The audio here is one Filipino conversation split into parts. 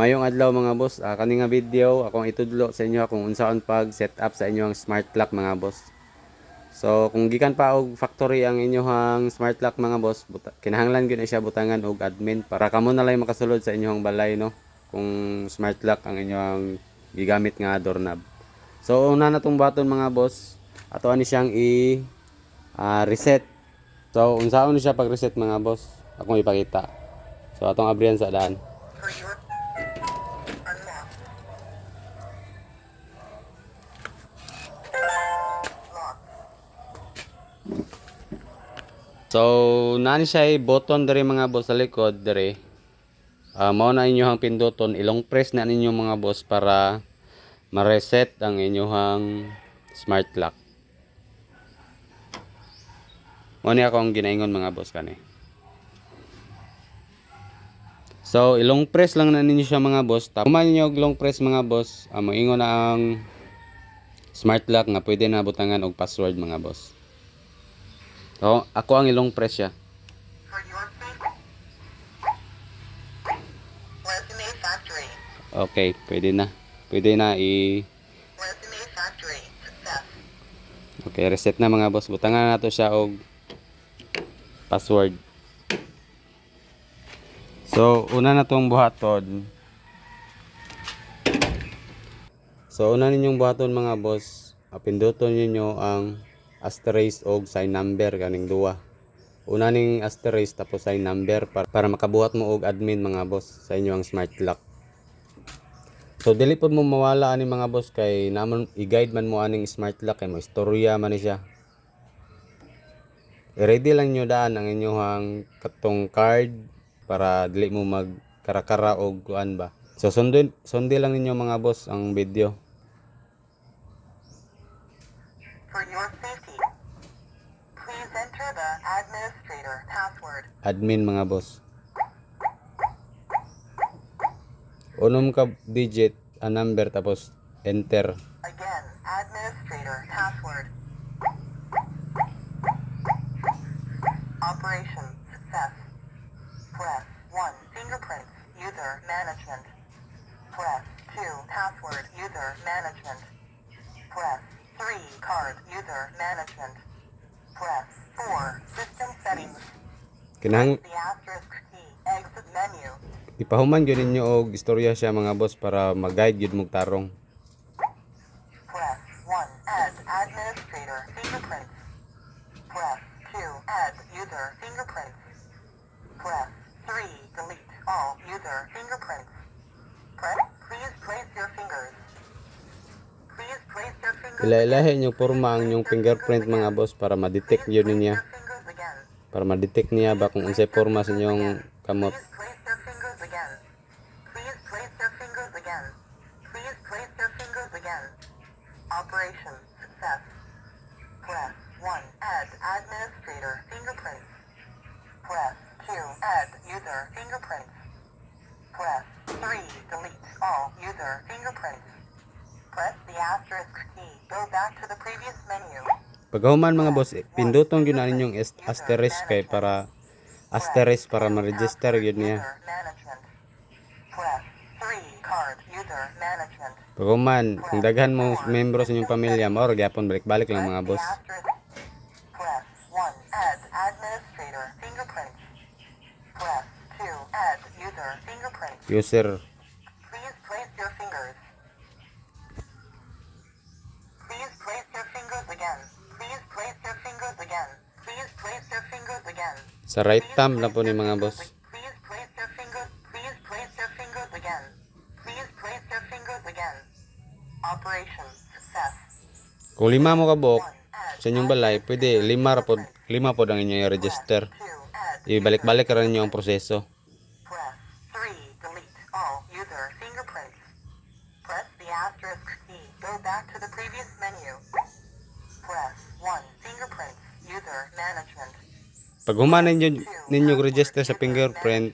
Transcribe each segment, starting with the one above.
Mayong adlaw mga boss, kani nga video akong itudlo sa inyo kung unsaon pag set up sa inyong smart lock mga boss. So kung gikan pa og factory ang inyong smart lock mga boss, kinahanglan gyud na siya butangan og admin para kamo na lang makasulod sa inyong balay no. Kung smart lock ang inyong gigamit nga doorknob. So una na tong button mga boss, ato ani siyang reset. So unsaon ni siya pag reset mga boss? Akong ipakita. So atong abrihan sa daan. So, nani siya button diri mga boss sa likod diri. Mao na inyong pinduton, ilong press na ninyo mga boss para ma-reset ang inyong smart lock. Mao ni akong ginaingon mga boss kani. So, ilong press lang na ninyo siya mga boss. Tama ninyo og long press mga boss, moingon na ang smart lock nga pwede na butangan og password mga boss. So, ako ang ilong press siya. Okay, pwede na. Pwede na Okay, reset na mga boss. Butangan na to siya og password. So, una na tong buhaton. So, una ninyong buhaton mga boss. Pinduton niyo ang asterisk og sign number kaning duwa. Una ning asterisk tapos sign number para makabuhat mo og admin mga boss sa inyong smart lock. So dili pod mo mawala ani mga boss kay namon i-guide man mo aning smart lock kay mo istorya man ni siya. I-ready lang nyo daan ang inyong katong card para dili mo magkarakara og kuan ba. So sundin lang ninyo mga boss ang video. For your safety, please enter the administrator password. Admin mga boss. Unom ka digit a number tapos enter. Again, administrator password. Operation success. Press 1 fingerprints user management. Press 2 password user management. Press 3 card user management. Press 4 system settings. Kinahang The asterisk key exit menu. ipahuman gyud ninyo og istorya siya mga boss para mag-guide gyud mo tarong. Press 1 add administrator fingerprints. Press 2 add user fingerprints. Press 3 delete all user fingerprints. Please place your fingers. Please place your fingers. Ilahi nyo porma ang inyong fingerprint mga boss para ma-detect yun niya. Fingers again. Para ma-detect niya ba kung unsay porma sa inyong kamot. Please place your fingers again. Please place your fingers again. Please place your fingers again. Operation success. Press 1 add administrator fingerprints. Press 2 add user fingerprints. Press 3 delete all user fingerprints. Press the asterisk key. Go back to the previous menu. Paghuman mga boss, pinduton gyud na ninyong asterisk kay para ma-register gyud niya. Management. Press 3 card user management. Paghuman, kung daghan mo membro sa inyong pamilya, mao ra gyapon balik-balik lang mga boss. Press 1 add administrator fingerprints. Press 2 add user fingerprints. User. Please place your fingers. Please place your fingers again. Please place your fingers again. Please place your fingers again. Sa right thumb na po ni mga boss. Please place your fingers. Please place your fingers again. Please place your fingers again. Operation success. Kung lima mo kabuok 1 add sa inyong balay, pwede lima pod ang inyong i-register. 2 add Ibalik-balik ra ninyo ang proseso. Press 3 delete all user fingerprints. Press the asterisk key. Go back to the previous menu. Press 1 fingerprints user management. Pag human ninyo register sa fingerprint,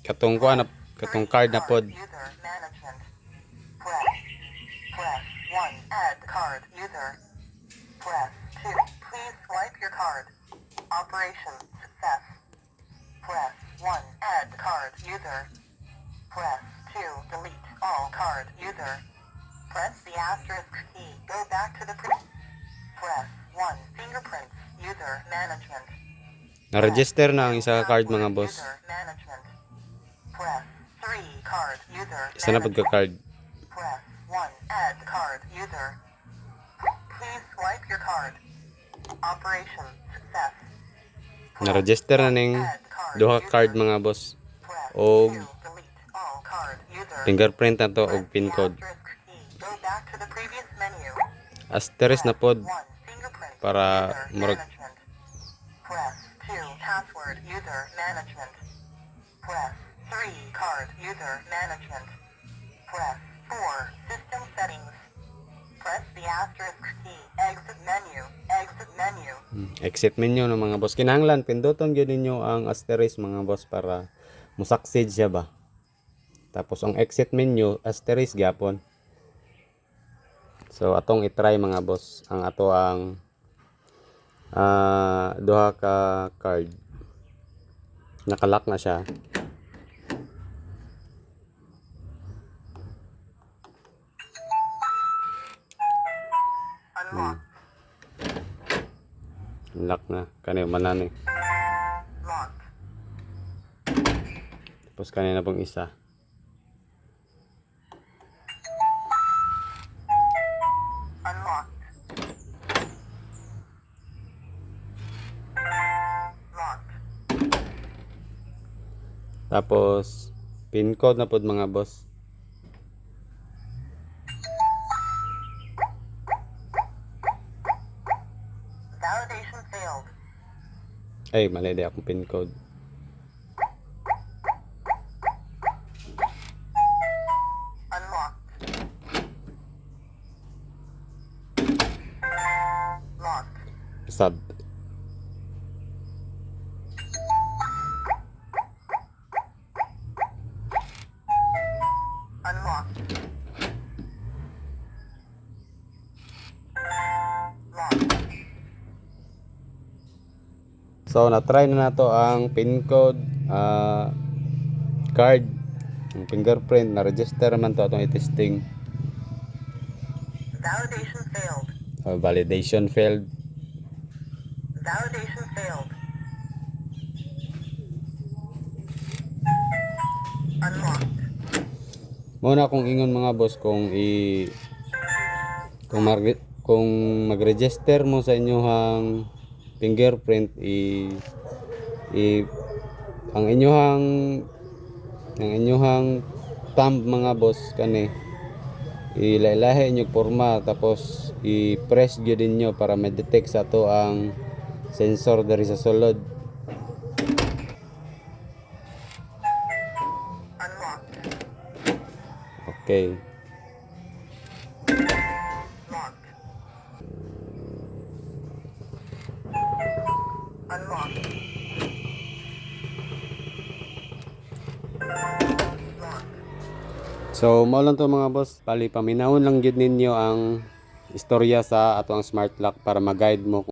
katong card na pod. User management. Press 1 add card user. Press 2. Please swipe your card. Operation success. Press 1 add card user. Press 2 card user. Press the asterisk key. Go back to the press 1 fingerprints user management. Na-register na ang isa ka card mga boss. User management. Press 3 card user Isa na pagka card. Press 1 add card user. Please swipe your card. Operation success. Na-register na ning duha ka card mga boss. Press O 2 delete all card user. fingerprint na to og pin code. Go back to the previous menu. Asterisk na pod 1 fingerprint para user murag management. Press 2 password user management. Press 3 card user management. Press 4 system settings. Press the asterisk key. Exit menu. Exit menu. exit menu ng mga boss. Kinahanglan pinduton gyud ninyo ang asterisk mga boss para mo-succeed siya ba. Tapos ang exit menu asterisk gyapon. So atong i-try mga boss ang ato ang duha ka card. Nakalock na siya. Unlock. Lock na kani manani. Locked. Tapos kanina pang isa. Unlocked. Locked. Tapos pin code na pod mga boss. Validation failed. Ay, mali di akong pin code. Unlocked. Locked. Sub. Unlocked. Locked. So na-try na nato ang pin code, card, ang fingerprint, na-register man to atong i-testing. Validation failed. Validation failed. Validation failed. Unlocked. Muna akong ingon mga boss kung kung mag-register mo sa inyong fingerprint ang inyong thumb mga boss kani ilailahi inyong porma tapos i-press gyud ninyo para ma-detect sa to ang sensor diri sa sulod. Unlocked. Okay. Locked. Unlocked. Locked. So mao lang to mga boss, bali paminawon lang gyud ninyo ang istorya sa ato ang smart lock para ma-guide mo